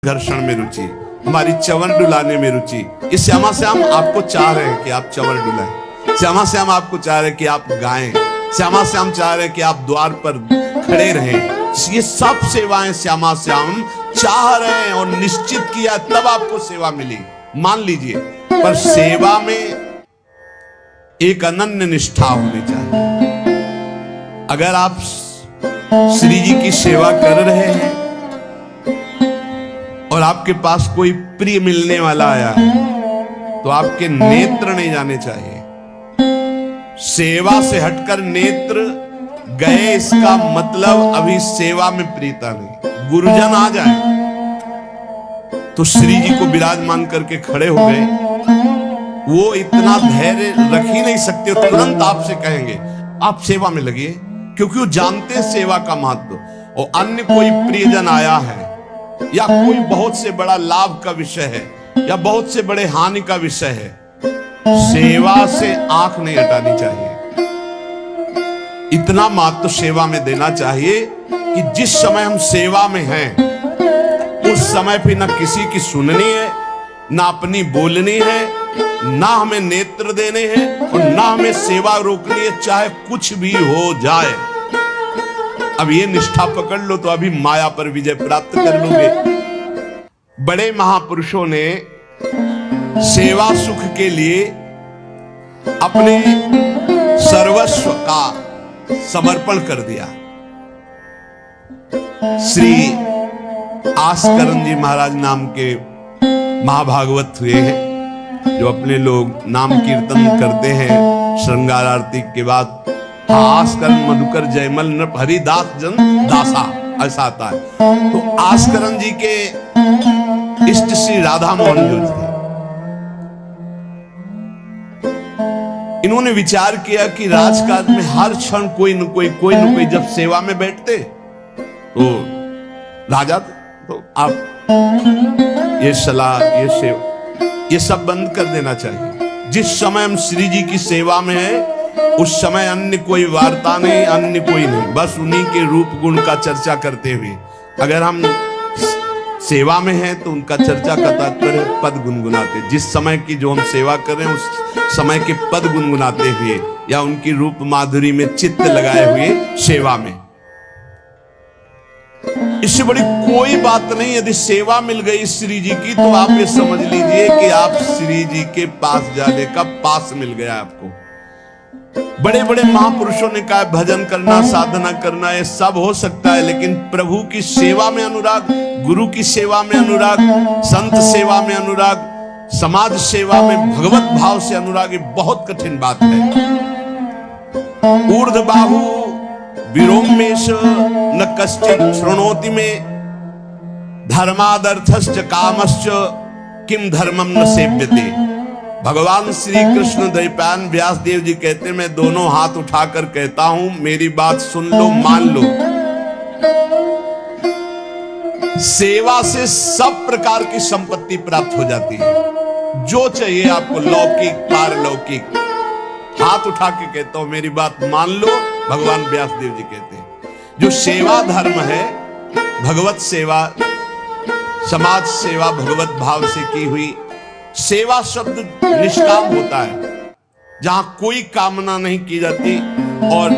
घर्षण में रुचि, हमारी चंवर डुलाने में रुचि। इस श्यामा श्याम आपको चाह रहे हैं कि आप चंवर डुलाएं, श्यामा श्याम आपको चाह रहे हैं कि आप गाएं, श्यामा श्याम चाह रहे हैं कि आप द्वार पर खड़े रहें। ये सब सेवाएं श्यामा श्याम चाह रहे हैं और निश्चित किया तब आपको सेवा मिली, मान लीजिए। पर सेवा में एक अनन्य निष्ठा होनी चाहिए। अगर आप श्री जी की सेवा कर रहे हैं और आपके पास कोई प्रिय मिलने वाला आया है तो आपके नेत्र नहीं जाने चाहिए। सेवा से हटकर नेत्र गए इसका मतलब अभी सेवा में प्रीता नहीं। गुरुजन आ जाए तो श्री जी को विराजमान करके खड़े हो गए, वो इतना धैर्य रख ही नहीं सकते, तुरंत आपसे कहेंगे आप सेवा में लगिए, क्योंकि वो जानते हैं सेवा का महत्व। और अन्य कोई प्रियजन आया है या कोई बहुत से बड़ा लाभ का विषय है या बहुत से बड़े हानि का विषय है, सेवा से आंख नहीं हटानी चाहिए। इतना महत्व सेवा में देना चाहिए कि जिस समय हम सेवा में हैं उस समय फिर ना किसी की सुननी है, ना अपनी बोलनी है, ना हमें नेत्र देने हैं और ना हमें सेवा रोकनी है, चाहे कुछ भी हो जाए। अब ये निष्ठा पकड़ लो तो अभी माया पर विजय प्राप्त कर लोगे। बड़े महापुरुषों ने सेवा सुख के लिए अपने सर्वस्व का समर्पण कर दिया। श्री आस्करण जी महाराज नाम के महाभागवत हुए हैं, जो अपने लोग नाम कीर्तन करते हैं श्रृंगार आरती के बाद। आस्करण मधुकर जयमल नृप हरिदास जन दासा, ऐसा आता है। तो आस्करण जी के इष्ट श्री राधा मोहन जो थे, इन्होंने विचार किया कि राजकाज में हर क्षण कोई न कोई जब सेवा में बैठते तो राजा, तो आप ये सलाह ये सेवा ये सब बंद कर देना चाहिए। जिस समय हम श्री जी की सेवा में हैं उस समय अन्य कोई वार्ता नहीं, अन्य कोई नहीं, बस उन्हीं के रूप गुण का चर्चा करते हुए। अगर हम सेवा में हैं तो उनका चर्चा का तात्पर्य पद गुनगुनाते, जिस समय की जो हम सेवा कर रहे हैं उस समय के पद गुनगुनाते हुए या उनकी रूप माधुरी में चित्त लगाए हुए सेवा में। इससे बड़ी कोई बात नहीं। यदि सेवा मिल गई श्री जी की तो आप ये समझ लीजिए कि आप श्री जी के पास जाने का पास मिल गया आपको। बड़े बड़े महापुरुषों ने कहा भजन करना, साधना करना ये सब हो सकता है, लेकिन प्रभु की सेवा में अनुराग, गुरु की सेवा में अनुराग, संत सेवा में अनुराग, समाज सेवा में भगवत भाव से अनुराग, ये बहुत कठिन बात है। ऊर्ध्व बाहु विरोमेश न कश्चित शृणोति में धर्मादर्थश्च कामश्च किम धर्मम न सेव्यते। भगवान श्री कृष्ण द्वैपायन व्यास देव जी कहते हैं, मैं दोनों हाथ उठाकर कहता हूं मेरी बात सुन लो, मान लो। सेवा से सब प्रकार की संपत्ति प्राप्त हो जाती है, जो चाहिए आपको, लौकिक पारलौकिक। हाथ उठा के कहता हूं मेरी बात मान लो। भगवान व्यास देव जी कहते हैं जो सेवा धर्म है, भगवत सेवा, समाज सेवा भगवत भाव से की हुई सेवा, शब्द निष्काम होता है, जहां कोई कामना नहीं की जाती और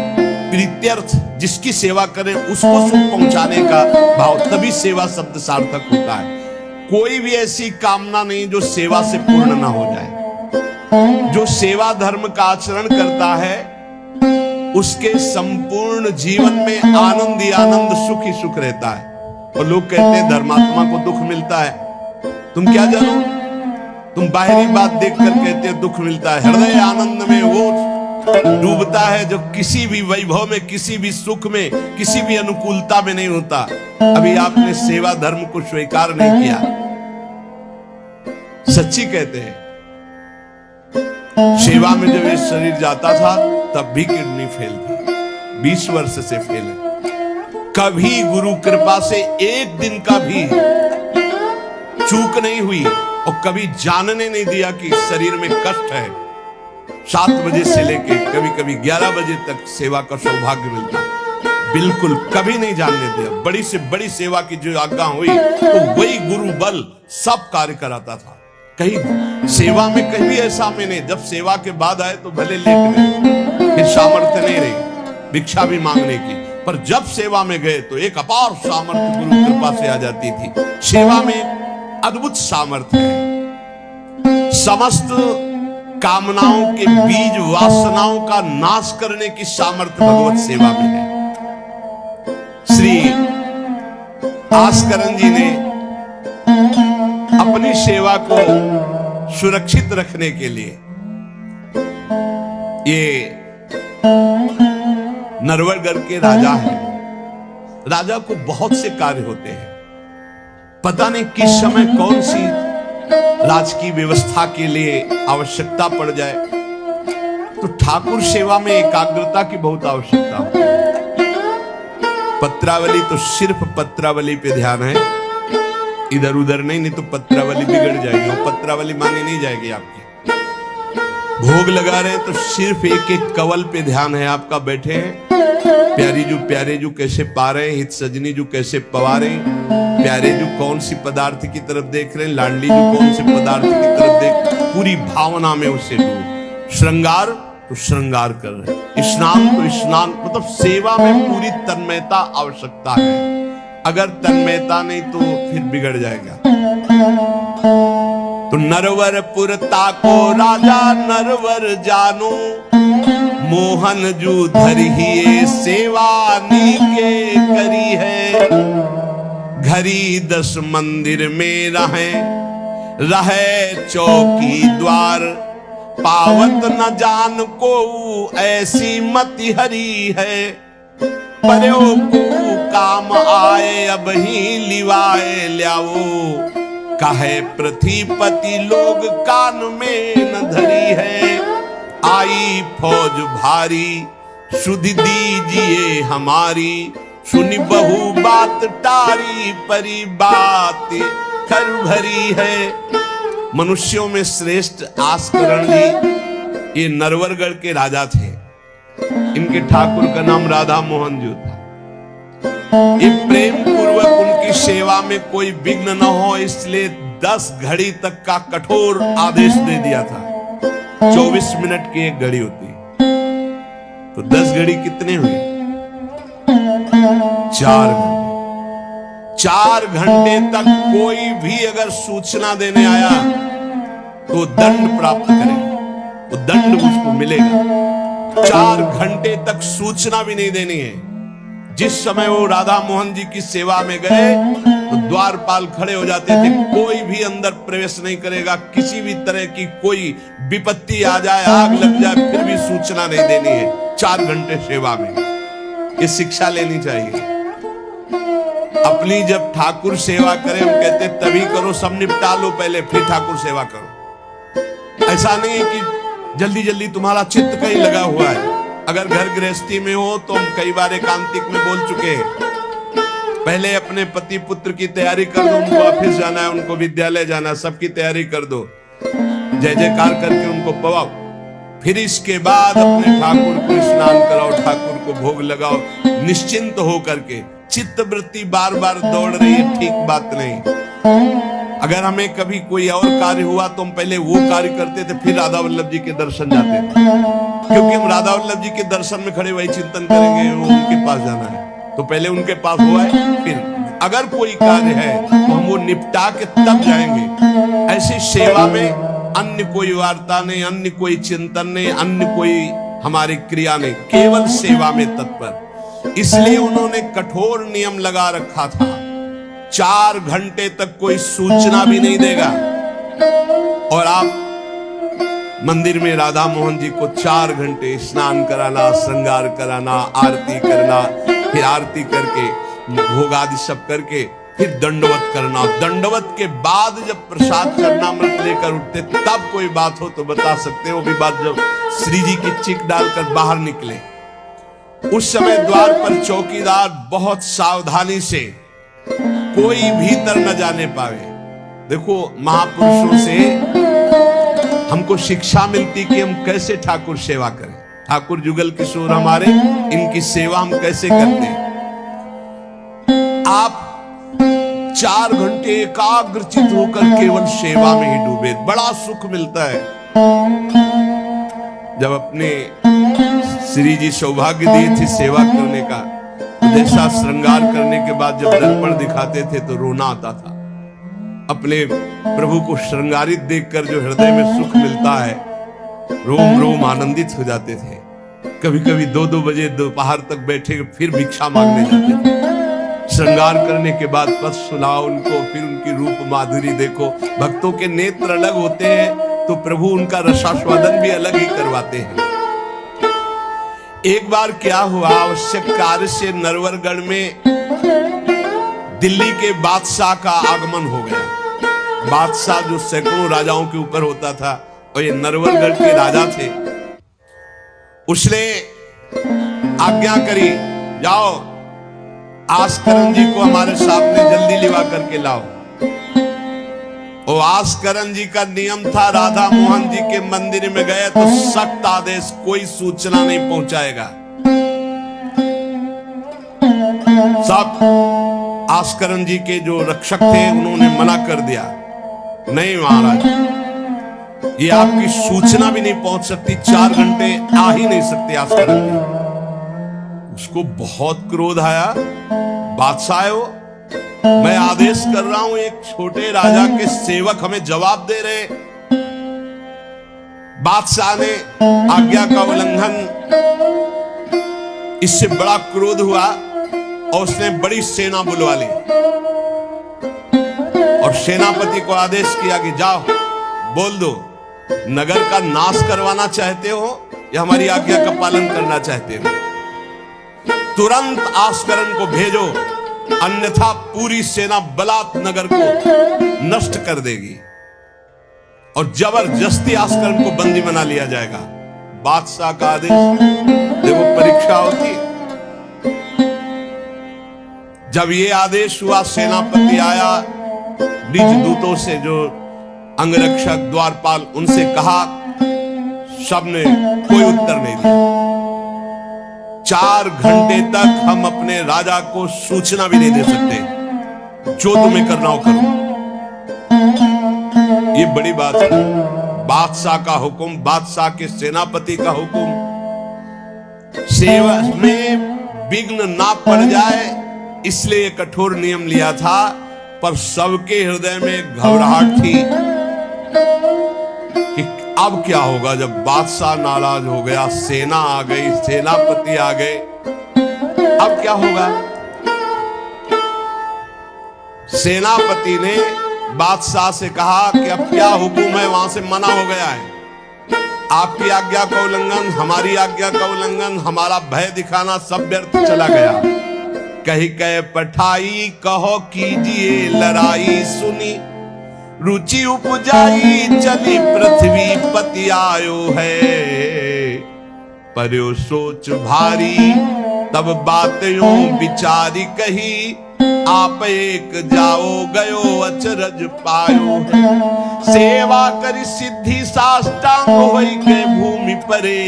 प्रीत्यर्थ, जिसकी सेवा करें उसको सुख पहुंचाने का भाव, तभी सेवा शब्द सार्थक होता है। कोई भी ऐसी कामना नहीं जो सेवा से पूर्ण ना हो जाए। जो सेवा धर्म का आचरण करता है उसके संपूर्ण जीवन में आनंद ही आनंद, सुख ही सुख रहता है। और लोग कहते हैं धर्मात्मा को दुख मिलता है, तुम क्या जानो, तुम बाहरी बात देखकर कहते हो दुख मिलता है। हृदय आनंद में वो डूबता है जो किसी भी वैभव में, किसी भी सुख में, किसी भी अनुकूलता में नहीं होता। अभी आपने सेवा धर्म को स्वीकार नहीं किया। सच्ची कहते हैं सेवा में जब ये शरीर जाता था तब भी किडनी फेल थी, 20 वर्ष से फेल है। कभी गुरु कृपा से एक दिन का भी चूक नहीं हुई और कभी जानने नहीं दिया कि शरीर में कष्ट है। 7 बजे से लेके कभी कभी 11 बजे तक सेवा का सौभाग्य मिलता। बिल्कुल कभी नहीं जानने दिया। बड़ी से बड़ी सेवा की जो आज्ञा हुई तो वही गुरु बल सब कार्य कराता था। कहीं सेवा में कहीं भी ऐसा में नहीं, जब सेवा के बाद आए तो भले लेट गए, फिर सामर्थ्य नहीं रही भिक्षा भी मांगने की, पर जब सेवा में गए तो एक अपार सामर्थ्य गुरु कृपा से आ जाती थी। सेवा में अद्भुत सामर्थ्य है। समस्त कामनाओं के बीज वासनाओं का नाश करने की सामर्थ्य भगवत सेवा में है। श्री आस्करन जी ने अपनी सेवा को सुरक्षित रखने के लिए, ये नरवरगढ़ के राजा हैं। राजा को बहुत से कार्य होते हैं, पता नहीं किस समय कौन सी राजकीय व्यवस्था के लिए आवश्यकता पड़ जाए, तो ठाकुर सेवा में एकाग्रता की बहुत आवश्यकता होती है। पत्रावली तो सिर्फ पत्रावली पे ध्यान है, इधर उधर नहीं तो पत्रावली बिगड़ जाएगी, और पत्रावली मानी नहीं जाएगी आपकी। भोग लगा रहे हैं तो सिर्फ एक एक कवल पे ध्यान है आपका, बैठे हैं प्यारे जू कैसे पा रहे हैं, हित सजनी जू कैसे पवा रहे हैं, प्यारे जू कौन सी पदार्थ की तरफ देख रहे हैं, लाडली जू कौन से पदार्थ की तरफ देख, पूरी भावना में उसे डूब। श्रृंगार तो श्रृंगार कर रहे हैं, स्नान तो स्नान, मतलब सेवा में पूरी तन्मयता आवश्यकता है। अगर तन्मयता नहीं तो फिर बिगड़ जाएगा। तो नरवरपुर ताको राजा नरवर जानो, मोहन जू धरिए सेवा नीके करी है। घरी 10 मंदिर में रहे चौकी द्वार, पावत न जान को ऐसी मति हरी है। पर्यो को काम आए अब ही लिवाए ल्याओ, कहे पृथ्वीपति लोग कान में न धरी है। आई फौज भारी सुध दीजिए हमारी, सुनी बहु बात टारी परी बात कर भरी है। मनुष्यों में श्रेष्ठ आस्करण जी ये नरवरगढ़ के राजा थे। इनके ठाकुर का नाम राधा मोहन जी था। ये प्रेम पूर्वक उनकी सेवा में कोई विघ्न न हो, इसलिए 10 घड़ी तक का कठोर आदेश दे दिया था। 24 मिनट की एक घड़ी होती, तो 10 घड़ी कितने हुए? 4 घंटे। 4 घंटे तक कोई भी अगर सूचना देने आया तो दंड प्राप्त करेगा, वो दंड उसको मिलेगा। 4 घंटे तक सूचना भी नहीं देनी है। जिस समय वो राधा मोहन जी की सेवा में गए तो द्वारपाल खड़े हो जाते थे, कोई भी अंदर प्रवेश नहीं करेगा। किसी भी तरह की कोई विपत्ति आ जाए, आग लग जाए, फिर भी सूचना नहीं देनी है। 4 घंटे सेवा में ये शिक्षा लेनी चाहिए। अपनी जब ठाकुर सेवा करें, हम कहते तभी करो, सब निपटा लो पहले फिर ठाकुर सेवा करो। ऐसा नहीं है कि जल्दी जल्दी तुम्हारा चित्त कहीं लगा हुआ है। अगर घर गृहस्थी में हो तो हम कई बार एकांतिक में बोल चुके हैं, पहले अपने पति पुत्र की तैयारी कर दो, उनको ऑफिस जाना है, उनको विद्यालय जाना है, सबकी तैयारी कर दो, जय जयकार करके उनको पवाओ, फिर इसके बाद अपने ठाकुर को स्नान कराओ, ठाकुर को भोग लगाओ, निश्चिंत हो करके। चित्त वृत्ति बार बार दौड़ रही है, ठीक बात नहीं। अगर हमें कभी कोई और कार्य हुआ तो हम पहले वो कार्य करते थे, फिर राधा वल्लभ जी के दर्शन जाते थे, क्योंकि हम राधा वल्लभ जी के दर्शन में खड़े वही चिंतन करेंगे, वो उनके पास जाना है, तो पहले उनके पास हुआ है, फिर अगर कोई कार्य है तो हम वो निपटा के तब जाएंगे। ऐसी सेवा में अन्य कोई वार्ता नहीं, अन्य कोई चिंतन नहीं, अन्य कोई हमारी क्रिया नहीं, केवल सेवा में तत्पर। इसलिए उन्होंने कठोर नियम लगा रखा था, 4 घंटे तक कोई सूचना भी नहीं देगा। और आप मंदिर में राधा मोहन जी को 4 घंटे स्नान कराना, श्रृंगार कराना, आरती करना, फिर आरती करके भोग आदि सब करके फिर दंडवत करना। दंडवत के बाद जब प्रसाद चरणामृत लेकर उठते तब कोई बात हो तो बता सकते हैं। वो भी बात जब श्री जी की चिक डालकर बाहर निकले, उस समय द्वार पर चौकीदार बहुत सावधानी से कोई भीतर न जाने पावे। देखो महापुरुषों से हमको शिक्षा मिलती कि हम कैसे ठाकुर सेवा करें। ठाकुर जुगल किशोर हमारे, इनकी सेवा हम कैसे करते हैं। आप 4 घंटे एकाग्रचित होकर केवल सेवा में ही डूबे, बड़ा सुख मिलता है। जब अपने श्री जी सौभाग्य दिए थे सेवा करने का, जैसा श्रृंगार करने के बाद जब दर्पण दिखाते थे तो रोना आता था। अपने प्रभु को श्रृंगारित देखकर जो हृदय में सुख मिलता है, रोम रोम आनंदित हो जाते थे। कभी कभी 2-2 बजे दोपहर तक बैठे फिर भिक्षा मांगने जाते थे। श्रृंगार करने के बाद पद सुनाओ उनको, फिर उनकी रूप माधुरी देखो। भक्तों के नेत्र अलग होते हैं तो प्रभु उनका रसास्वादन भी अलग ही करवाते हैं। एक बार क्या हुआ, आवश्यक कार्य से नरवरगढ़ में दिल्ली के बादशाह का आगमन हो गया। बादशाह जो सैकड़ों राजाओं के ऊपर होता था, और ये नरवरगढ़ के राजा थे। उसने आज्ञा करी, जाओ आस्करन जी को हमारे सामने जल्दी लिवा करके लाओ। और आस्करन जी का नियम था, राधा मोहन जी के मंदिर में गए तो सख्त आदेश, कोई सूचना नहीं पहुंचाएगा। सब आस्करन जी के जो रक्षक थे उन्होंने मना कर दिया, नहीं महाराज, ये आपकी सूचना भी नहीं पहुंच सकती, 4 घंटे आ ही नहीं सकते आस्करन जी। उसको बहुत क्रोध आया, बादशाह हो, मैं आदेश कर रहा हूं, एक छोटे राजा के सेवक हमें जवाब दे रहे। बादशाह ने आज्ञा का उल्लंघन, इससे बड़ा क्रोध हुआ और उसने बड़ी सेना बुलवा ली और सेनापति को आदेश किया कि जाओ बोल दो, नगर का नाश करवाना चाहते हो या हमारी आज्ञा का पालन करना चाहते हो। तुरंत आस्करन को भेजो, अन्यथा पूरी सेना बलात् नगर को नष्ट कर देगी और जबरदस्ती आस्करन को बंदी बना लिया जाएगा। बादशाह का आदेश, देखो परीक्षा होती। जब ये आदेश हुआ, सेनापति आया, निज दूतों से जो अंगरक्षक द्वारपाल, उनसे कहा, सबने कोई उत्तर नहीं दिया। 4 घंटे तक हम अपने राजा को सूचना भी नहीं दे सकते, जो तुम्हें करना हो करो। ये बड़ी बात है, बादशाह का हुक्म, बादशाह के सेनापति का हुक्म, सेवा में विघ्न ना पड़ जाए इसलिए कठोर नियम लिया था। पर सबके हृदय में घबराहट थी कि अब क्या होगा जब बादशाह नाराज हो गया, सेना आ गई, सेनापति आ गए, अब क्या होगा। सेनापति ने बादशाह से कहा कि अब क्या हुक्म है, वहां से मना हो गया है, आपकी आज्ञा का उल्लंघन, हमारी आज्ञा का उल्लंघन, हमारा भय दिखाना सब व्यर्थ चला गया। कही कह पठाई, कहो कीजिए लड़ाई, सुनी रुचि उपजाई, चली पृथ्वी पति आयो है। पर्यो सोच भारी, तब बातों विचारी कही, आप एक जाओ गयो अचरज पायो है। सेवा करी सिद्धि साष्टांग होई के भूमि परे,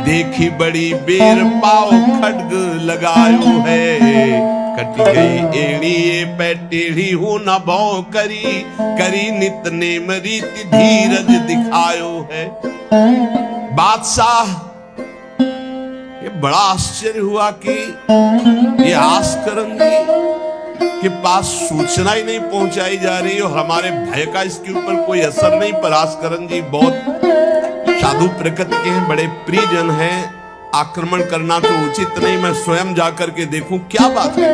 देखी बड़ी बेर पाओ खड्ग लगायो है। कटी गई एड़ी पे टेढ़ी हो न भौ करी, करी नित नेम रीति धीरज दिखायो है। बादशाह ये बड़ा आश्चर्य हुआ कि ये आस्करन जी के पास सूचना ही नहीं पहुंचाई जा रही और हमारे भय का इसके ऊपर कोई असर नहीं। पर आस्करन जी बहुत साधु प्रकृति के हैं, बड़े प्रियजन हैं, आक्रमण करना तो उचित नहीं, मैं स्वयं जाकर के देखूं क्या बात है।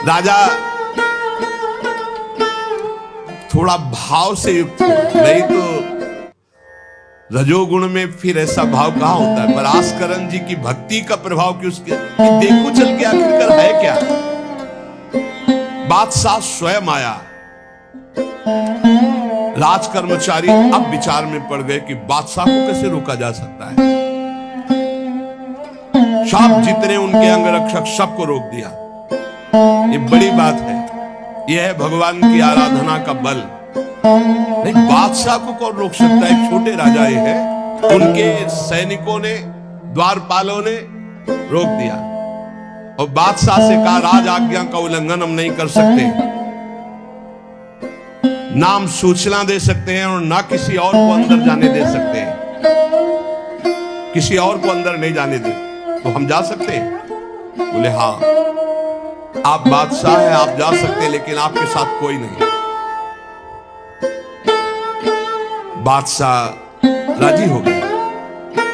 राजा थोड़ा भाव से युक्त हो, नहीं तो रजोगुण में फिर ऐसा भाव कहां होता है। पर आस्करन जी की भक्ति का प्रभाव कि उसके देखो चल के आखिरकार है क्या। बादशाह स्वयं आया, राज कर्मचारी अब विचार में पड़ गए कि बादशाह को कैसे रोका जा सकता है। सब जितने उनके अंगरक्षक सबको रोक दिया। ये बड़ी बात है, यह है भगवान की आराधना का बल। नहीं, बादशाह को कौन रोक सकता है? एक छोटे राजा ये है, उनके सैनिकों ने, द्वारपालों ने रोक दिया और बादशाह से कहा राज आज्ञा का उल्लंघन हम नहीं कर सकते, ना हम सूचना दे सकते हैं और ना किसी और को अंदर जाने दे सकते हैं, किसी और को अंदर नहीं जाने दे, तो हम जा सकते हैं? बोले हाँ, आप बादशाह हैं, आप जा सकते हैं, लेकिन आपके साथ कोई नहीं। बादशाह राजी हो गया।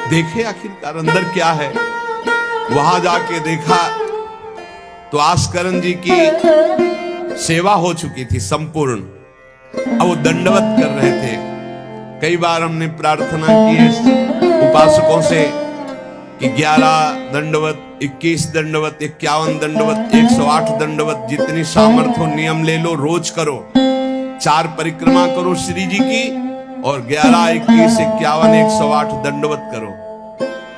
देखे आखिरकार अंदर क्या है। वहां जाके देखा तो आस्करन जी की सेवा हो चुकी थी संपूर्ण। अब वो दंडवत कर रहे थे। कई बार हमने प्रार्थना की है उपासकों से कि 11 दंडवत, 21 दंडवत, 51 दंडवत, 108 दंडवत, जितनी सामर्थ्य हो नियम ले लो, रोज करो। 4 परिक्रमा करो श्री जी की और 11, 21, 51, 108 दंडवत करो।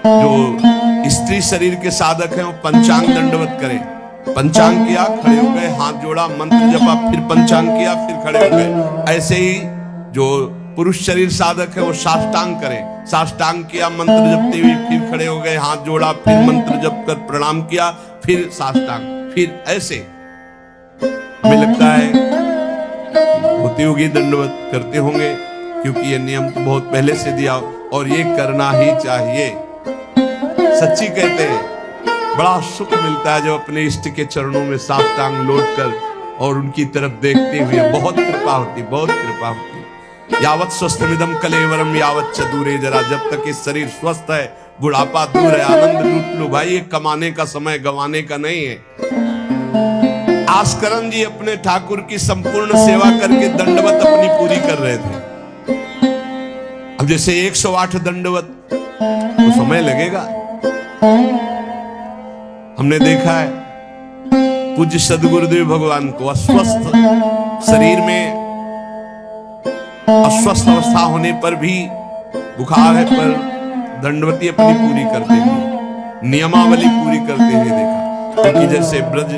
जो स्त्री शरीर के साधक हैं वो पंचांग दंडवत करें। पंचांग किया, खड़े हो गए, हाथ जोड़ा, मंत्र जपा, फिर पंचांग किया, फिर खड़े हो गए। ऐसे ही जो पुरुष शरीर साधक है वो साष्टांग करें। साष्टांग किया, मंत्र जपते हुए, फिर खड़े हो गए, हाथ जोड़ा, फिर मंत्र जप कर प्रणाम किया, फिर साष्टांग, फिर ऐसे। हमें लगता है होती होगी दंडवत, करते होंगे, क्योंकि ये नियम तो बहुत पहले से दिया और ये करना ही चाहिए। सच्ची कहते हैं, बड़ा सुख मिलता है जब अपने इष्ट के चरणों में साष्टांग लौट कर और उनकी तरफ देखते हुए। बहुत कृपा होती, बहुत कृपा होती। यावत स्वस्थमिदम कलेवरम यावत च दूरे जरा, जब तक ये शरीर स्वस्थ है बुढ़ापा दूर है। आनंद लूट लो भाई, ये कमाने का समय गंवाने का नहीं है। आस्करन जी अपने ठाकुर की संपूर्ण सेवा करके दंडवत अपनी पूरी कर रहे थे। अब जैसे 108 दंडवत तो समय लगेगा। हमने देखा है पूज्य सदगुरुदेव भगवान को अस्वस्थ शरीर में, अस्वस्थ अवस्था होने पर भी, बुखार है पर दंडवती अपनी पूरी करते हुए, नियमावली पूरी करते हुए देखा। क्योंकि जैसे ब्रज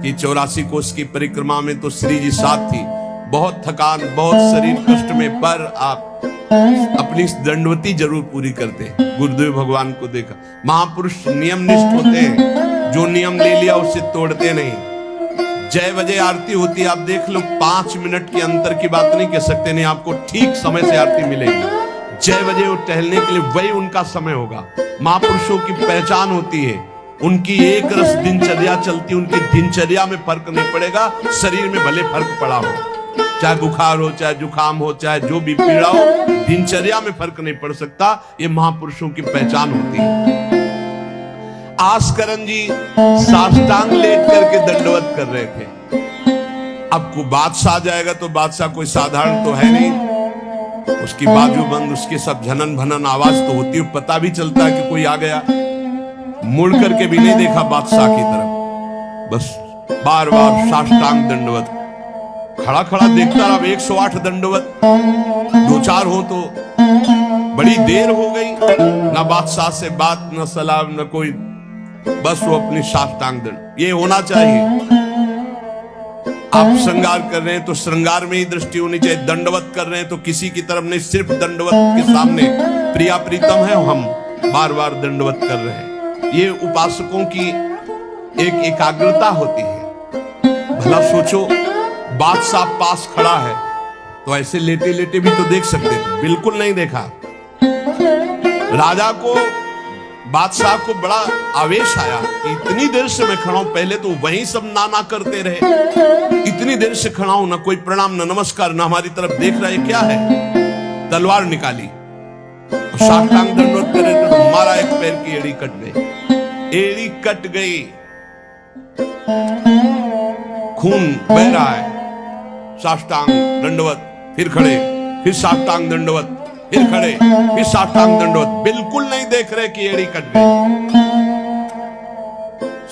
की 84 कोस की परिक्रमा में तो श्री जी साथ थी, बहुत थकान, बहुत शरीर कष्ट में, पर आप अपनी दंडवती जरूर पूरी करते हैं। गुरुदेव भगवान को देखा। महापुरुष नियमनिष्ठ होते हैं, जो नियम ले लिया उसे तोड़ते नहीं। जय बजे आरती होती है, आप देख लो, 5 मिनट के अंतर की बात नहीं कह सकते, नहीं आपको ठीक समय से आरती मिलेगी। जय बजे वो टहलने के लिए वही उनका समय होगा। महापुरुषों की पहचान होती है, उनकी एक रस दिनचर्या चलती, उनकी दिनचर्या में फर्क नहीं पड़ेगा, शरीर में भले फर्क पड़ा हो, चाहे बुखार हो, चाहे जुकाम हो, चाहे जो भी पीड़ा हो, दिनचर्या में फर्क नहीं पड़ सकता। ये महापुरुषों की पहचान होती है। आस्करन जी साष्टांग लेट करके दंडवत कर रहे थे। अब को बादशाह जाएगा तो बादशाह कोई साधारण तो है नहीं, उसकी बाजू बंद, उसके सब झनन भनन आवाज तो होती है, पता भी चलता है कि कोई आ गया। मुड़ करके भी नहीं देखा बादशाह की तरफ, बस बार बार साष्टांग दंडवत, खड़ा खड़ा देखता रहा। 108 दंडवत 2-4 हो तो बड़ी देर हो गई, ना बादशाह से बात, न सलाम, न कोई, बस वो अपनी साष्टांग दंड। ये होना चाहिए। आप श्रृंगार कर रहे हैं तो श्रृंगार में ही दृष्टि होनी चाहिए। दंडवत कर रहे हैं तो किसी की तरफ नहीं, सिर्फ दंडवत के सामने। प्रिया प्रीतम है, हम बार बार दंडवत कर रहे हैं। ये उपासकों की एक एकाग्रता होती है। भला सोचो, बादशाह पास खड़ा है तो ऐसे लेटे लेटे भी तो देख सकते थे, बिल्कुल नहीं देखा। राजा को, बादशाह को बड़ा आवेश आया कि इतनी देर से मैं खड़ा हूं, पहले तो वहीं सब नाना करते रहे, इतनी देर से खड़ा हूं, ना कोई प्रणाम, ना नमस्कार, ना हमारी तरफ देख रहा है, क्या है। तलवार निकाली और साष्टांग दंडवत करे तो मारा, एक पैर की एड़ी कट गई, एड़ी कट गई, खून बह रहा है। साष्टांग दंडवत, फिर खड़े, फिर साष्टांग दंडवत, फिर खड़े, फिर साष्टांग दंडवत, बिल्कुल नहीं देख रहे कि एड़ी कट गई।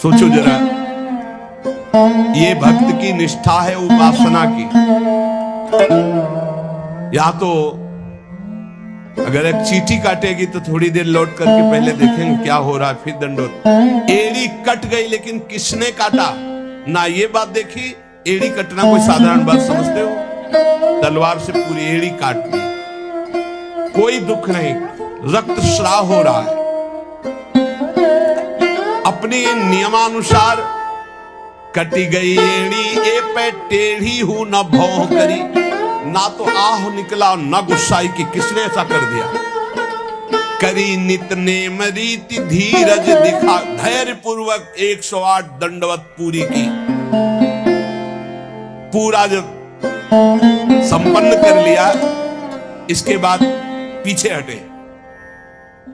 सोचो जरा, ये भक्त की निष्ठा है उपासना की। या तो अगर एक चींटी काटेगी तो थोड़ी देर लौट करके पहले देखेंगे क्या हो रहा है, फिर दंडवत। एड़ी कट गई, लेकिन किसने काटा, ना ये बात देखी। एड़ी कटना कोई साधारण बात समझते हो? तलवार से पूरी एड़ी काट दी, कोई दुख नहीं, रक्तस्राव हो रहा है। अपने नियमानुसार कटी गई एड़ी, ए पे टेढ़ी हूं न भौं करी, ना तो आह निकला न गुस्साई कि किसने ऐसा कर दिया। करी नित नेम रीति धीरज दिखा, धैर्य पूर्वक 108 दंडवत पूरी की। पूरा जब संपन्न कर लिया, इसके बाद पीछे हटे,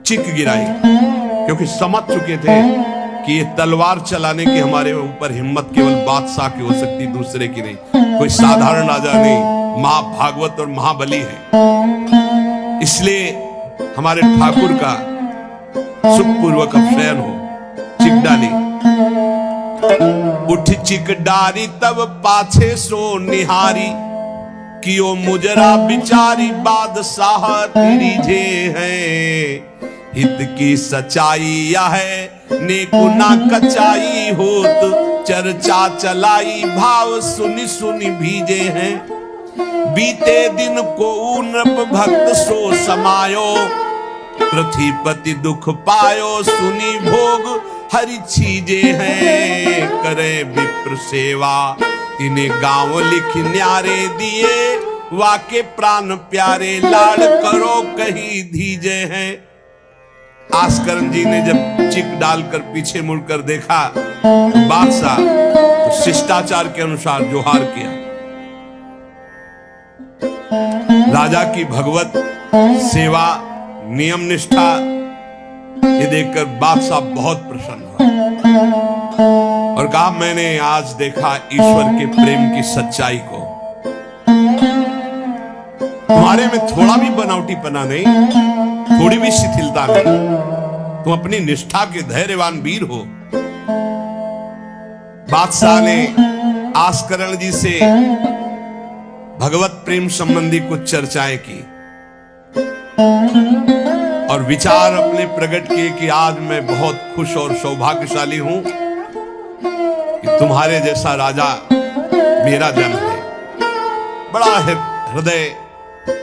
चिक गिराई, क्योंकि समझ चुके थे कि ये तलवार चलाने की हमारे ऊपर हिम्मत केवल बादशाह की हो सकती, दूसरे की नहीं। कोई साधारण राजा नहीं, महाभागवत और महाबली है। इसलिए हमारे ठाकुर का सुखपूर्वक अपशयन हो, चिक डाली। उठ चिक डारी तब पाछे सो निहारी, कियो मुजरा बिचारी बादशाह तेरी जे है। हित की सच्चाई या है नेकु ना कचाई होत, चर्चा चलाई भाव सुनि सुनि भीजे हैं। बीते दिन को नृप भक्त सो समायो, पृथ्वीपति दुख पायो सुनी भोग हरि छीजे हैं। करे विप्र सेवा तिने गांव लिख न्यारे दिए, वाके प्राण प्यारे लाड़ करो कहीं धीजे हैं। आस्करन जी ने जब चिक डालकर पीछे मुड़कर देखा तो बादशाह तो शिष्टाचार के अनुसार जोहार किया। राजा की भगवत सेवा, नियम निष्ठा ये देखकर बादशाह बहुत प्रसन्न हुआ और कहा, मैंने आज देखा ईश्वर के प्रेम की सच्चाई को। तुम्हारे में थोड़ा भी बनावटीपना नहीं, थोड़ी भी शिथिलता नहीं, तुम अपनी निष्ठा के धैर्यवान वीर हो। बादशाह ने आस्करण जी से भगवत प्रेम संबंधी कुछ चर्चाएं की और विचार अपने प्रकट किए कि आज मैं बहुत खुश और सौभाग्यशाली हूं कि तुम्हारे जैसा राजा मेरा जन्म है। बड़ा हृदय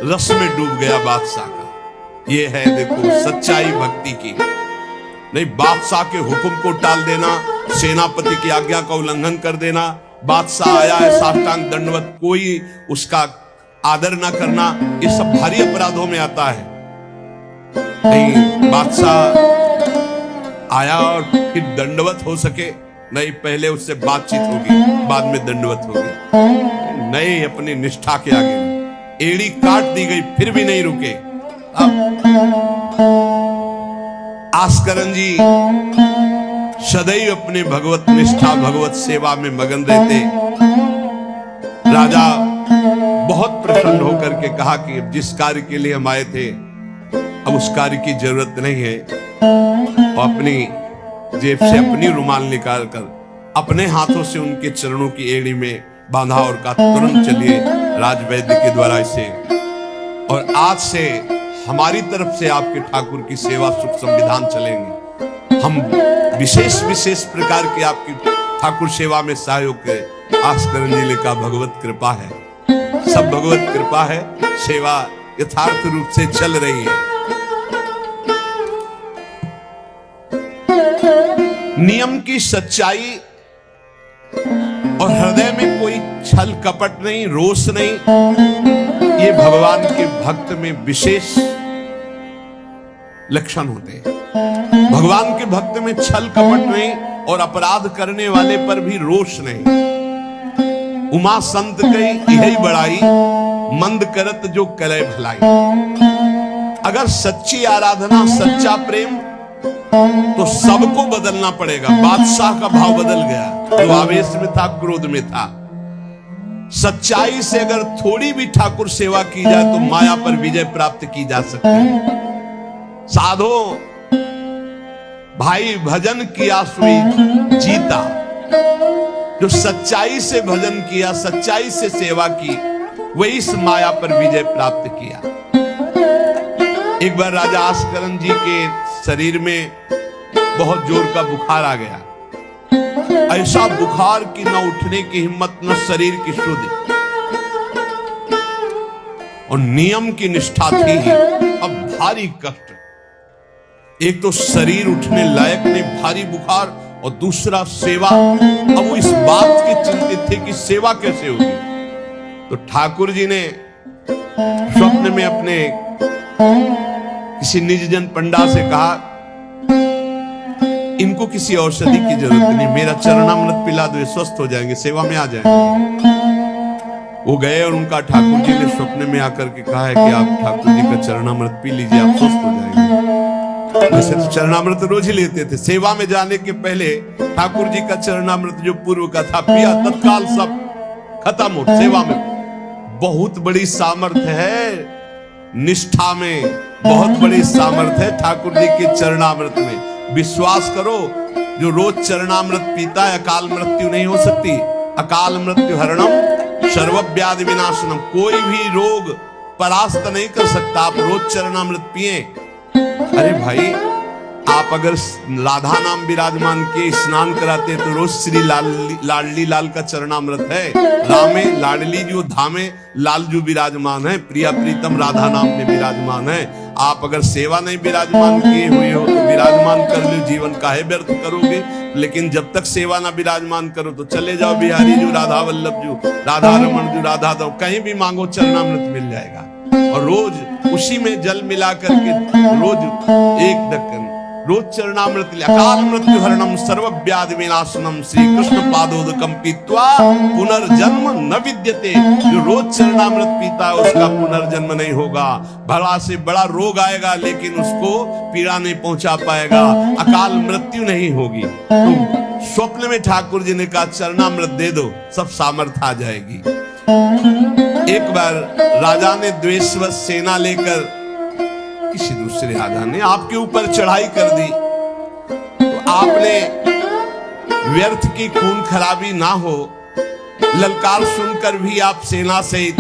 रस में डूब गया बादशाह का। ये है देखो सच्चाई भक्ति की। नहीं बादशाह के हुक्म को टाल देना, सेनापति की आज्ञा का उल्लंघन कर देना, बादशाह आया है साष्टांग दंडवत, कोई उसका आदर ना करना, ये सब भारी अपराधों में आता है। नहीं बादशाह आया और फिर दंडवत हो सके, नहीं पहले उससे बातचीत होगी, बाद में दंडवत होगी। नहीं अपनी निष्ठा के आगे एड़ी काट दी गई फिर भी नहीं रुके। अब आस्करन जी सदैव अपने भगवत निष्ठा भगवत सेवा में मगन रहते। राजा बहुत प्रसन्न होकर के कहा कि जिस कार्य के लिए हम आए थे अब उस कार्य की जरूरत नहीं है। और अपनी जेब से अपनी रुमाल निकाल कर अपने हाथों से उनके चरणों की एड़ी में बांधा और कहा, तुरंत चलिए राजवैद्य के द्वारा इसे, और आज से हमारी तरफ से आपके ठाकुर की सेवा सुख संविधान चलेंगे। हम विशेष विशेष प्रकार की आपकी ठाकुर सेवा में सहयोग करें। आस्करन जी का भगवत कृपा है, सब भगवत कृपा है, सेवा यथार्थ रूप से चल रही है। नियम की सच्चाई और हृदय में कोई छल कपट नहीं, रोष नहीं, ये भगवान के भक्त में विशेष लक्षण होते हैं। भगवान के भक्त में छल कपट नहीं और अपराध करने वाले पर भी रोष नहीं। उमा संत कही यही बड़ाई, मंद करत जो करे भलाई। अगर सच्ची आराधना सच्चा प्रेम तो सबको बदलना पड़ेगा। बादशाह का भाव बदल गया, जो आवेश में था क्रोध में था। सच्चाई से अगर थोड़ी भी ठाकुर सेवा की जाए तो माया पर विजय प्राप्त की जा सकती है। साधो भाई भजन किया सुई जीता, जो सच्चाई से भजन किया, सच्चाई से सेवा की, वही इस माया पर विजय प्राप्त किया। एक बार राजा आस्करन जी के शरीर में बहुत जोर का बुखार आ गया। ऐसा बुखार कि न उठने की हिम्मत न शरीर की शुद्धि। और नियम की निष्ठा थी। अब भारी कष्ट, एक तो शरीर उठने लायक नहीं, भारी बुखार, और दूसरा सेवा। अब वो इस बात के चिंतित थे कि सेवा कैसे होगी। तो ठाकुर जी ने स्वप्न में अपने किसी निजजन पंडा से कहा, इनको किसी औषधि की जरूरत नहीं, मेरा चरणामृत पिला दो, स्वस्थ हो जाएंगे, सेवा में आ जाएंगे। वो गए और उनका ठाकुर जी ने स्वप्न में आकर के कहा है कि आप ठाकुर जी का चरणामृत पी लीजिए, आप स्वस्थ हो जाएंगे। वैसे तो चरणामृत रोज ही लेते थे, सेवा में जाने के पहले ठाकुर जी का चरणामृत जो पूर्व का था पिया, तत्काल सब खत्म हो सेवा में। बहुत बड़ी सामर्थ्य है निष्ठा में, बहुत बड़ी सामर्थ्य है ठाकुर जी के चरणामृत में। विश्वास करो, जो रोज चरणामृत पीता है अकाल मृत्यु नहीं हो सकती। अकाल मृत्यु हरणम सर्वव्याधि विनाशनम, कोई भी रोग परास्त नहीं कर सकता। आप रोज चरणामृत पिए। अरे भाई, आप अगर राधा नाम विराजमान के स्नान कराते तो रोज श्री लाडली लाल का चरणामृत है। रामे लाडली जो धामे लाल जो विराजमान है, प्रिया प्रीतम राधा नाम में विराजमान है। आप अगर सेवा नहीं विराजमान किए हुए हो तो विराजमान कर लो, जीवन काहे व्यर्थ करोगे। लेकिन जब तक सेवा ना विराजमान करो तो चले जाओ बिहारी जो, राधा वल्लभ जो, राधा रमन जो, राधा दो, कहीं भी मांगो चरणामृत मिल जाएगा। और रोज उसी में जल मिला करके रोज एक ढक्कन रोज चरणामृत, अकाल मृत्यु हरणम सर्वव्याधि विनाशनम श्री कृष्ण पादोदकम पीत्वा पुनर्जन्म न विद्यते। जो रोज चरणामृत पीता है उसका पुनर्जन्म नहीं होगा। बड़ा से बड़ा रोग आएगा लेकिन उसको पीड़ा नहीं पहुंचा पाएगा, अकाल मृत्यु नहीं होगी। तो स्वप्न में ठाकुर जी ने कहा चरणामृत दे दो, सब सामर्थ्य आ जाएगी। एक बार राजा ने द्वेषवश सेना लेकर, किसी दूसरे राजा ने आपके ऊपर चढ़ाई कर दी, तो आपने व्यर्थ की खून खराबी ना हो, ललकार सुनकर भी आप सेना सहित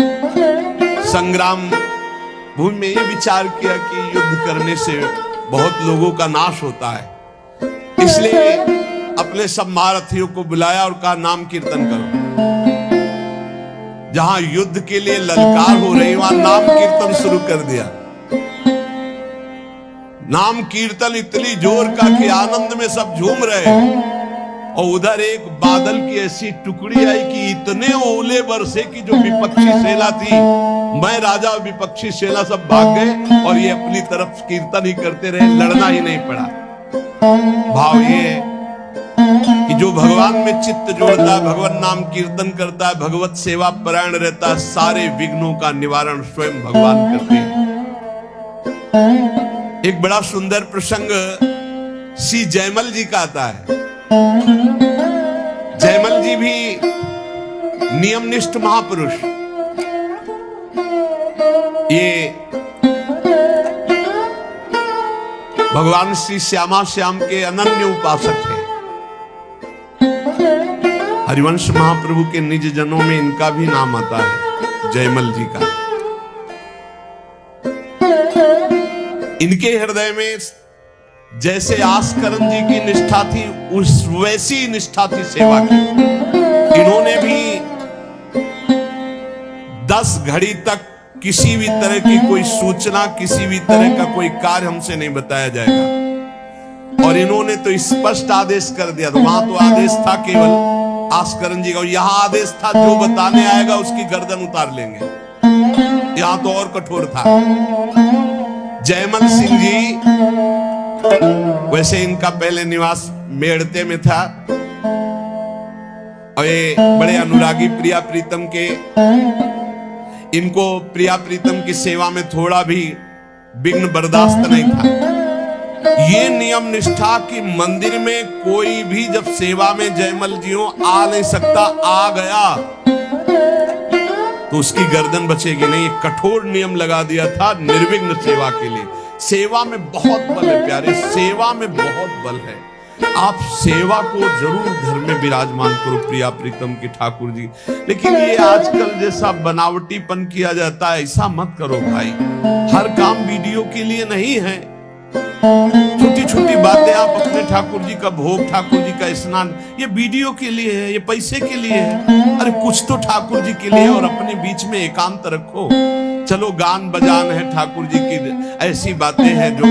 संग्राम भूमि में ये विचार किया कि युद्ध करने से बहुत लोगों का नाश होता है। इसलिए अपने सब महारथियों को बुलाया और कहा नाम कीर्तन करो। जहां युद्ध के लिए ललकार हो रही वहां नाम कीर्तन शुरू कर दिया। नाम कीर्तन इतनी जोर का कि आनंद में सब झूम रहे। और उधर एक बादल की ऐसी टुकड़ी आई कि इतने ओले बरसे कि जो विपक्षी सेना थी, मैं राजा और विपक्षी सेना सब भाग गए और ये अपनी तरफ कीर्तन ही करते रहे, लड़ना ही नहीं पड़ा। भाव ये कि जो भगवान में चित्त जोड़ता है, भगवान नाम कीर्तन करता है, भगवत सेवा परायण रहता है, सारे विघ्नों का निवारण स्वयं भगवान करते हैं। एक बड़ा सुंदर प्रसंग श्री जयमल जी का आता है। जयमल जी भी नियमनिष्ठ महापुरुष, ये भगवान श्री श्यामा श्याम के अनन्य उपासक थे। हरिवंश महाप्रभु के निज जनों में इनका भी नाम आता है, जयमल जी का। इनके हृदय में जैसे आस्करन जी की निष्ठा थी उस वैसी निष्ठा थी सेवा की। इन्होंने भी 10 घड़ी तक किसी भी तरह की कोई सूचना, किसी भी तरह का कोई कार्य हमसे नहीं बताया जाएगा। और इन्होंने तो स्पष्ट आदेश कर दिया। तो वहां तो आदेश था केवल आस्करन जी का, यहां आदेश था जो बताने आएगा उसकी गर्दन उतार लेंगे। यहां तो और कठोर था। जयमल सिंह जी, वैसे इनका पहले निवास मेड़ते में था और ये बड़े अनुरागी प्रिया प्रीतम के, इनको प्रिया प्रीतम की सेवा में थोड़ा भी विघ्न बर्दाश्त नहीं था। ये नियम निष्ठा की मंदिर में कोई भी जब सेवा में जयमल जियों आ नहीं सकता, आ गया तो उसकी गर्दन बचेगी नहीं। एक कठोर नियम लगा दिया था निर्विघ्न सेवा के लिए। सेवा में बहुत बल है प्यारे, सेवा में बहुत बल है। आप सेवा को जरूर घर में विराजमान करो प्रिया प्रीतम की ठाकुर जी। लेकिन ये आजकल जैसा बनावटीपन किया जाता है ऐसा मत करो भाई। हर काम वीडियो के लिए नहीं है। छोटी छोटी बातें, आप अपने ठाकुर जी का भोग, ठाकुर जी का स्नान, ये वीडियो के लिए है, ये पैसे के लिए है। अरे कुछ तो ठाकुर जी के लिए और अपने बीच में एकांत रखो। चलो गान बजान है, ठाकुर जी की ऐसी बातें हैं जो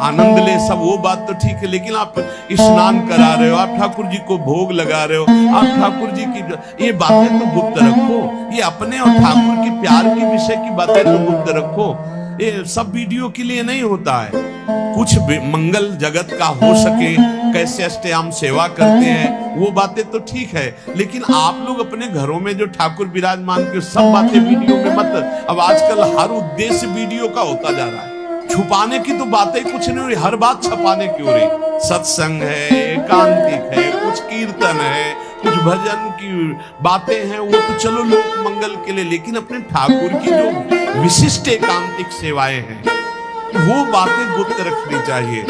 आनंद ले, सब वो बात तो ठीक है, लेकिन आप स्नान करा रहे हो, आप ठाकुर जी को भोग लगा रहे हो, आप ठाकुर जी की ये बातें तो गुप्त रखो। ये अपने और ठाकुर के प्यार के विषय की बातें तो गुप्त रखो। ये सब वीडियो के लिए नहीं होता है। कुछ मंगल जगत का हो सके, कैसे अष्टयाम सेवा करते हैं, वो बातें तो ठीक है, लेकिन आप लोग अपने घरों में जो ठाकुर विराजमान के सब बातें वीडियो में मत। अब आजकल हर उद्देश्य वीडियो का होता जा रहा है। छुपाने की तो बातें कुछ नहीं हो रही, हर बात छुपाने की हो रही। सत्संग है, एकांतिक है, कुछ कीर्तन है, कुछ भजन की बातें हैं, वो तो चलो लोक मंगल के लिए, लेकिन अपने ठाकुर की जो विशिष्ट एकांतिक सेवाएं हैं वो बातें गुप्त रखनी चाहिए।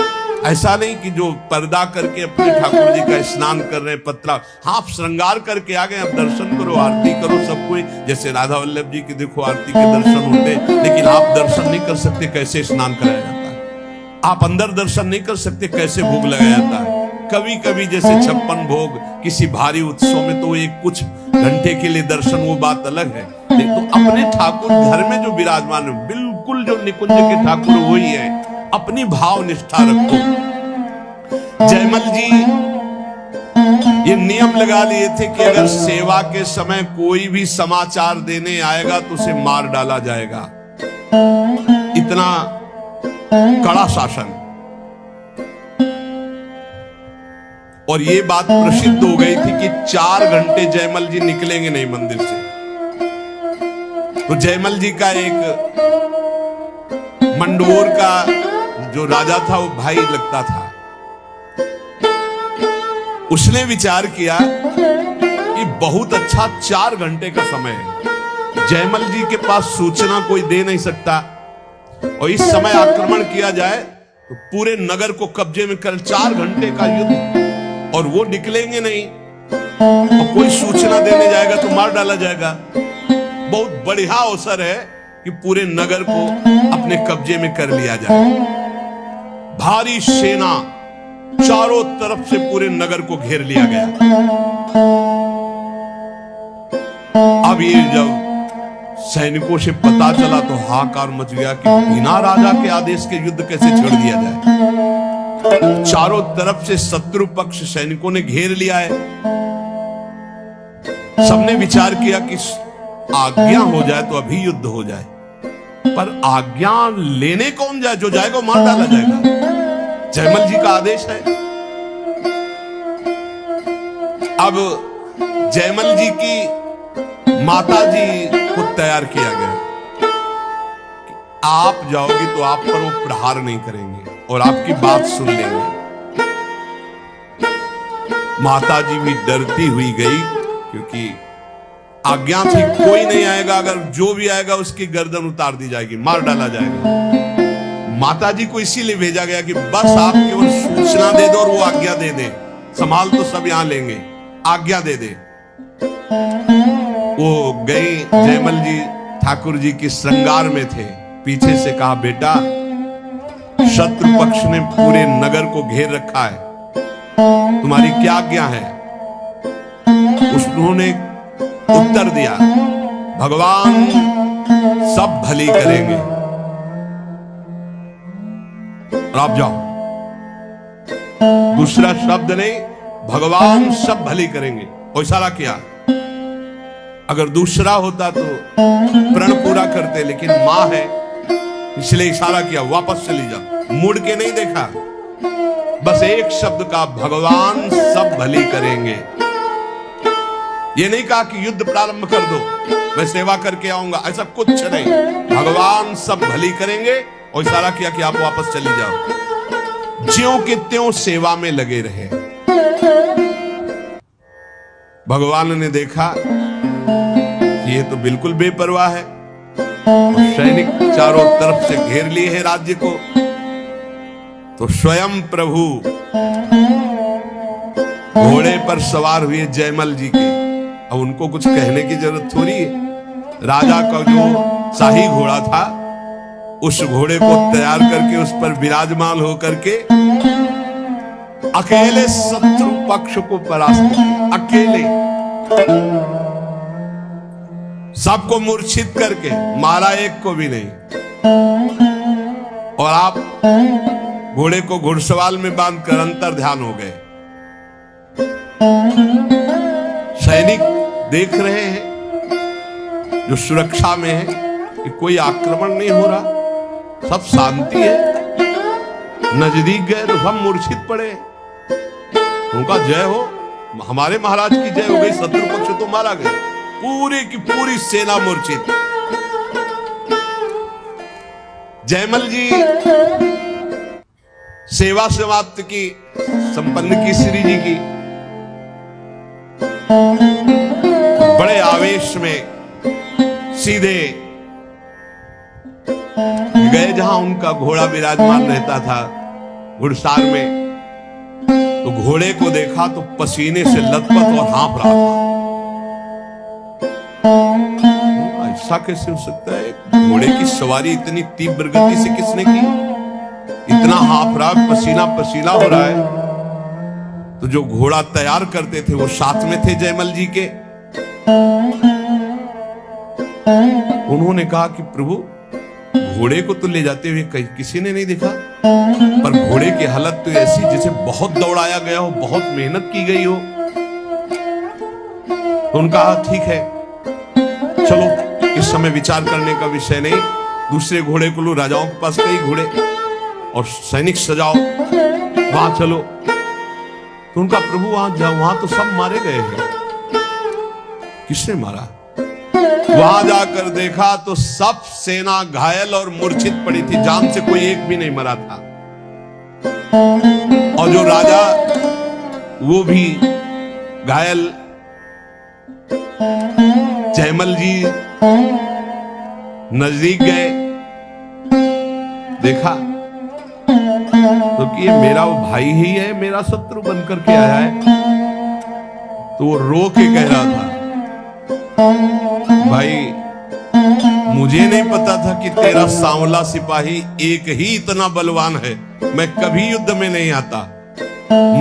ऐसा नहीं कि जो पर्दा करके अपने ठाकुर जी का स्नान कर रहे हैं, पतला आप श्रृंगार करके आ गए, अब दर्शन करो, आरती करो, सब कोई जैसे राधा वल्लभ जी की देखो आरती के दर्शन होते, लेकिन आप दर्शन नहीं कर सकते कैसे स्नान कराया जाता है, आप अंदर दर्शन नहीं कर सकते कैसे भोग लगाया जाता है। कभी कभी जैसे 56 भोग किसी भारी उत्सव में तो एक कुछ घंटे के लिए दर्शन, वो बात अलग है। तो अपने ठाकुर घर में जो विराजमान है, बिल्कुल जो निकुंज के ठाकुर वही है, अपनी भाव निष्ठा रखो। जयमल जी ये नियम लगा लिए थे कि अगर सेवा के समय कोई भी समाचार देने आएगा तो उसे मार डाला जाएगा। इतना कड़ा शासन। और ये बात प्रसिद्ध हो गई थी कि 4 घंटे जयमल जी निकलेंगे नहीं मंदिर से। तो जयमल जी का एक मंडोर का जो राजा था वो भाई लगता था, उसने विचार किया कि बहुत अच्छा 4 घंटे का समय है, जयमल जी के पास सूचना कोई दे नहीं सकता, और इस समय आक्रमण किया जाए तो पूरे नगर को कब्जे में कर 4 घंटे का युद्ध, और वो निकलेंगे नहीं और कोई सूचना देने जाएगा तो मार डाला जाएगा। बहुत बढ़िया अवसर है कि पूरे नगर को अपने कब्जे में कर लिया जाए। भारी सेना चारों तरफ से पूरे नगर को घेर लिया गया। अब ये जब सैनिकों से पता चला तो हाहाकार मच गया कि बिना राजा के आदेश के युद्ध कैसे छेड़ दिया जाए। चारों तरफ से शत्रु पक्ष सैनिकों ने घेर लिया है। सबने विचार किया कि आज्ञा हो जाए तो अभी युद्ध हो जाए, पर आज्ञा लेने कौन जाए, जो जाएगा वो मार डाला जाएगा। जयमल जी का आदेश है। अब जयमल जी की माता जी को तैयार किया गया कि आप जाओगी तो आप पर वो प्रहार नहीं करेंगे और आपकी बात सुन लेंगे। माता जी भी डरती हुई गई, क्योंकि आज्ञा थी कोई नहीं आएगा, अगर जो भी आएगा उसकी गर्दन उतार दी जाएगी, मार डाला जाएगा। माता जी को इसीलिए भेजा गया कि बस आप केवल सूचना दे दो और वो आज्ञा दे दे, संभाल तो सब यहां लेंगे, आज्ञा दे दे। वो गई, जयमल जी ठाकुर जी की श्रृंगार में थे, पीछे से कहा बेटा शत्रु पक्ष ने पूरे नगर को घेर रखा है, तुम्हारी क्या आज्ञा है। उन्होंने उत्तर दिया भगवान सब भली करेंगे और आप जाओ। दूसरा शब्द नहीं, भगवान सब भली करेंगे, और इशारा किया। अगर दूसरा होता तो प्रण पूरा करते, लेकिन मां है इसलिए इशारा किया वापस चली जाओ। मुड़ के नहीं देखा, बस एक शब्द का भगवान सब भली करेंगे। ये नहीं कहा कि युद्ध प्रारंभ कर दो, मैं सेवा करके आऊंगा, ऐसा कुछ नहीं। भगवान सब भली करेंगे और इशारा किया कि आप वापस चली जाओ। ज्यों के त्यों सेवा में लगे रहे। भगवान ने देखा ये तो बिल्कुल बेपरवाह है, सैनिक चारों तरफ से घेर लिए हैं राज्य को, तो स्वयं प्रभु घोड़े पर सवार हुए जयमल जी के। अब उनको कुछ कहने की जरूरत थोड़ी है। राजा का जो शाही घोड़ा था, उस घोड़े को तैयार करके उस पर विराजमान होकर के अकेले शत्रु पक्ष को परास्त किया। अकेले सबको मूर्छित करके मारा, एक को भी नहीं। और आप घोड़े को घुड़सवार में बांधकर अंतर ध्यान हो गए। सैनिक देख रहे हैं जो सुरक्षा में है कि कोई आक्रमण नहीं हो रहा, सब शांति है। नजदीक गए तो हम मूर्छित पड़े। उनका जय हो, हमारे महाराज की जय हो गई, शत्रु पक्ष तो मारा गया, पूरी की पूरी सेना मूर्छित। जयमल जी सेवा समाप्त की, संपन्न की श्री जी की। बड़े आवेश में सीधे गए जहां उनका घोड़ा विराजमान रहता था घुड़सार में। तो घोड़े को देखा तो पसीने से लथपथ और हाँफ रहा था। ऐसा कैसे हो सकता है? घोड़े की सवारी इतनी तीव्र गति से किसने की? इतना हाँफ रहा, पसीना पसीना हो रहा है। तो जो घोड़ा तैयार करते थे वो साथ में थे जयमल जी के। उन्होंने कहा कि प्रभु, घोड़े को तो ले जाते हुए किसी ने नहीं देखा, पर घोड़े की हालत तो ऐसी जैसे बहुत दौड़ाया गया हो, बहुत मेहनत की गई हो। तो उनका ठीक है, चलो इस समय विचार करने का विषय नहीं, दूसरे घोड़े को लो, राजाओं के पास कई घोड़े और सैनिक सजाओ, वहां चलो। तो उनका प्रभु वहां जाओ, वहां तो सब मारे गए हैं। किसने मारा? वहां जाकर देखा तो सब सेना घायल और मूर्छित पड़ी थी, जान से कोई एक भी नहीं मरा था। और जो राजा वो भी घायल। जयमल जी नजदीक गए, देखा तो कि ये मेरा वो भाई ही है, मेरा शत्रु बनकर के आया है। तो वो रो के कह रहा था, भाई मुझे नहीं पता था कि तेरा सांवला सिपाही एक ही इतना बलवान है। मैं कभी युद्ध में नहीं आता,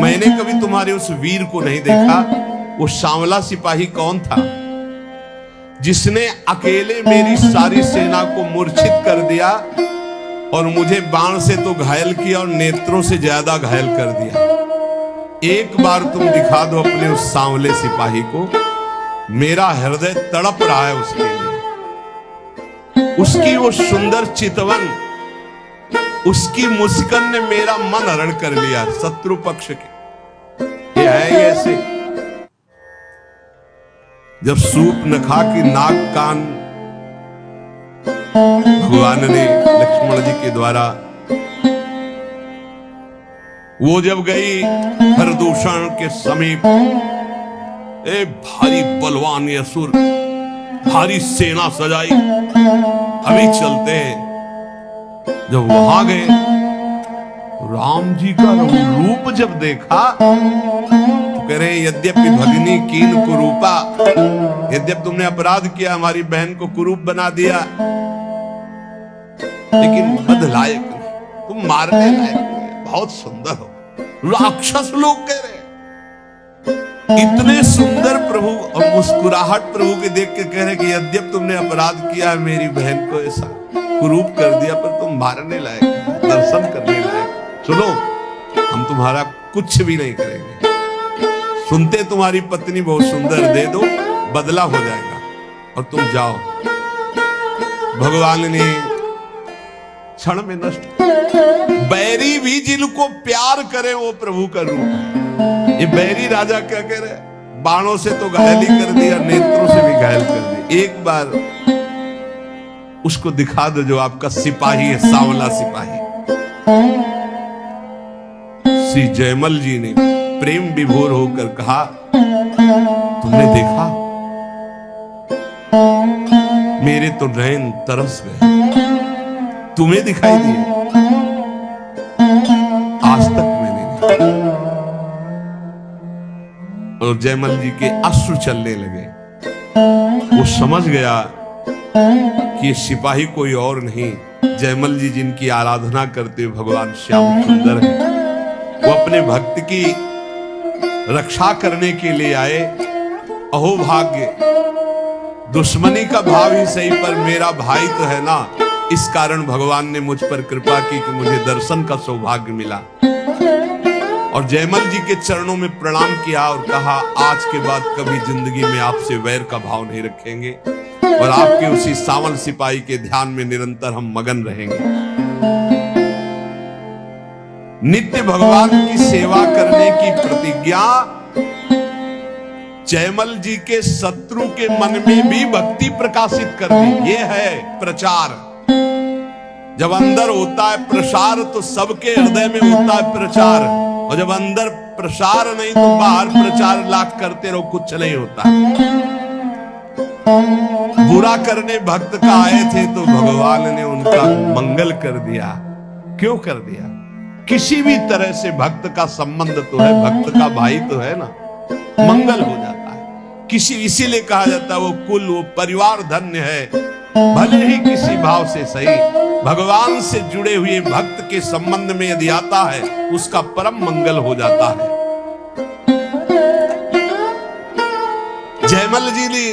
मैंने कभी तुम्हारे उस वीर को नहीं देखा। वो सांवला सिपाही कौन था जिसने अकेले मेरी सारी सेना को मूर्छित कर दिया और मुझे बाण से तो घायल किया और नेत्रों से ज्यादा घायल कर दिया। एक बार तुम दिखा दो अपने उस सांवले सिपाही को, मेरा हृदय तड़प रहा है उसके लिए। उसकी वो सुंदर चितवन, उसकी मुस्कान ने मेरा मन हरण कर लिया। शत्रु पक्ष के ये है ये ऐसे, जब सूप न खा की नाक कान भगवान ने लक्ष्मण जी के द्वारा, वो जब गई हरदूषण के समीप, ए भारी बलवान ये असुर, भारी सेना सजाई, अभी चलते हैं। जब वहां गए तो राम जी का रूप जब देखा तो कह रहे, यद्यपि भगिनी कीन कुरूपा, यद्यप तुमने अपराध किया, हमारी बहन को कुरूप बना दिया, लेकिन बद लायक नहीं, तुम मारने लायक नहीं, बहुत सुंदर हो। राक्षस लोग कह रहे, इतने सुंदर प्रभु, और मुस्कुराहट प्रभु के देख के कह रहे कि यद्यप तुमने अपराध किया, मेरी बहन को ऐसा कुरूप कर दिया, पर तुम मारने लायक, दर्शन करने लायक। सुनो, हम तुम्हारा कुछ भी नहीं करेंगे, सुनते तुम्हारी पत्नी बहुत सुंदर, दे दो, बदला हो जाएगा और तुम जाओ। भगवान ने क्षण में नष्ट। बैरी भी जिनको प्यार करे वो प्रभु का रूप। ये बैरी राजा क्या कह रहे, बाणों से तो घायल ही कर दिया, नेत्रों से भी घायल कर दिया। एक बार उसको दिखा दो जो आपका सिपाही है, सांवला सिपाही। श्री जयमल जी ने प्रेम विभोर होकर कहा, तुमने देखा, मेरे तो नयन तरस गए, तुम्हें दिखाई दिए, आज तक मैंने नहीं। और जयमल जी के अश्रु चलने लगे। वो समझ गया कि ये सिपाही कोई और नहीं, जयमल जी जिनकी आराधना करते हुए भगवान श्याम सुंदर है। वो अपने भक्त की रक्षा करने के लिए आए। अहो भाग्य, दुश्मनी का भाव ही सही पर मेरा भाई तो है ना, इस कारण भगवान ने मुझ पर कृपा की कि मुझे दर्शन का सौभाग्य मिला। और जयमल जी के चरणों में प्रणाम किया और कहा आज के बाद कभी जिंदगी में आपसे वैर का भाव नहीं रखेंगे और आपके उसी सावल सिपाही के ध्यान में निरंतर हम मगन रहेंगे। नित्य भगवान की सेवा करने की प्रतिज्ञा जयमल जी के शत्रु के मन में भी भक्ति प्रकाशित कर दी। ये है प्रचार। जब अंदर होता है प्रसार तो सबके हृदय में होता है प्रचार, और जब अंदर प्रसार नहीं तो बाहर प्रचार लाख करते रहो, कुछ नहीं होता। बुरा करने भक्त का आए थे तो भगवान ने उनका मंगल कर दिया। क्यों कर दिया? किसी भी तरह से भक्त का संबंध तो है, भक्त का भाई तो है ना, मंगल हो जाता है। किसी इसीलिए कहा जाता है वो कुल वो परिवार धन्य है, भले ही किसी भाव से सही, भगवान से जुड़े हुए भक्त के संबंध में यदि आता है उसका परम मंगल हो जाता है। जयमल जी ने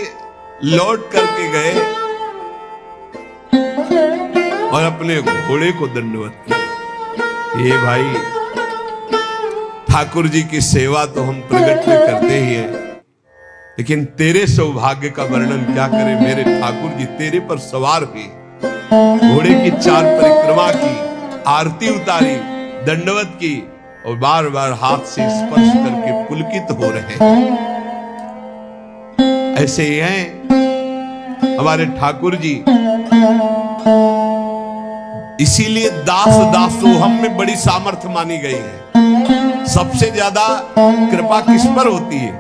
लौट करके गए और अपने घोड़े को दंडवत किया। ये भाई ठाकुर जी की सेवा तो हम प्रगट में करते ही हैं, लेकिन तेरे सौभाग्य का वर्णन क्या करें। मेरे ठाकुर जी तेरे पर सवार हुए, घोड़े की 4 परिक्रमा की, आरती उतारी, दंडवत की और बार बार हाथ से स्पर्श करके पुलकित हो रहे हैं। ऐसे ही हैं हमारे ठाकुर जी। इसीलिए दास दासोहम में बड़ी सामर्थ्य मानी गई है। सबसे ज्यादा कृपा किस पर होती है?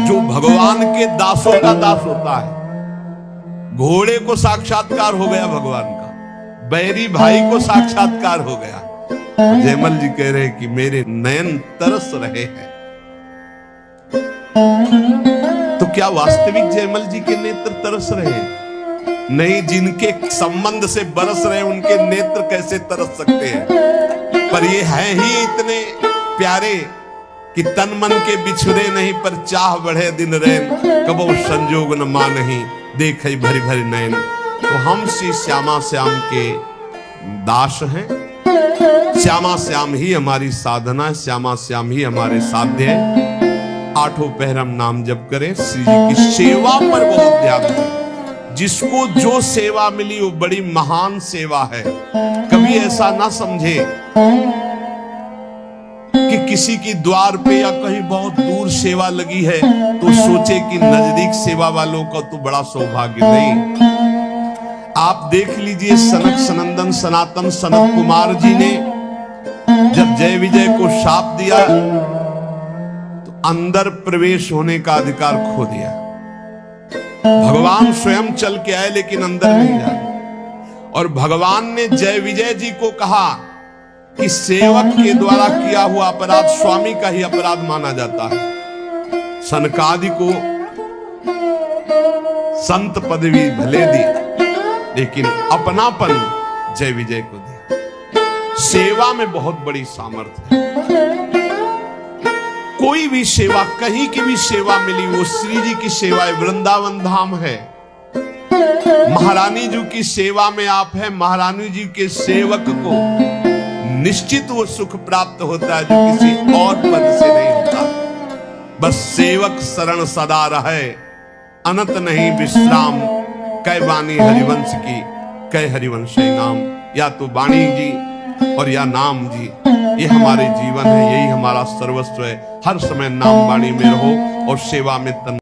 जो भगवान के दासों का दास होता है। घोड़े को साक्षात्कार हो गया भगवान का, बैरी भाई को साक्षात्कार हो गया। जयमल जी कह रहे हैं कि मेरे नयन तरस रहे हैं। तो क्या वास्तविक जयमल जी के नेत्र तरस रहे हैं? नहीं, जिनके संबंध से बरस रहे उनके नेत्र कैसे तरस सकते हैं? पर ये हैं ही इतने प्यारे कि तन मन के बिछुरे नहीं, पर चाह बढ़े दिन रैन, कबो संजोग न मानहि देखे भरी भरी नैन। तो हम श्री श्यामा श्याम के दास हैं। श्यामा श्याम ही हमारी साधना है, श्यामा श्याम ही हमारे साध्य है। 8 पहर हम नाम जप करें, श्री जी की सेवा पर बहुत ध्यान दें। जिसको जो सेवा मिली वो बड़ी महान सेवा है। कभी ऐसा ना समझे कि किसी की द्वार पे या कहीं बहुत दूर सेवा लगी है तो सोचे कि नजदीक सेवा वालों का तो बड़ा सौभाग्य। नहीं, आप देख लीजिए सनक सनंदन सनातन सनत कुमार जी ने जब जय विजय को शाप दिया तो अंदर प्रवेश होने का अधिकार खो दिया। भगवान स्वयं चल के आए लेकिन अंदर नहीं जाए। और भगवान ने जय विजय जी को कहा कि सेवक के द्वारा किया हुआ अपराध स्वामी का ही अपराध माना जाता है। सनकादि को संत पदवी भले दी, लेकिन अपनापन जय विजय को दिया। सेवा में बहुत बड़ी सामर्थ्य है। कोई भी सेवा, कहीं की भी सेवा मिली वो श्री जी की सेवा है। वृंदावन धाम है, महारानी जी की सेवा में आप हैं। महारानी जी के सेवक को निश्चित वो सुख प्राप्त होता है जो किसी और पद से नहीं होता। बस सेवक शरण सदा रहे, अनंत नहीं विश्राम। कै वाणी हरिवंश की, कै हरिवंश नाम। या तो वाणी जी और या नाम जी, ये हमारे जीवन है, यही हमारा सर्वस्व है। हर समय नाम वाणी में रहो और सेवा में तन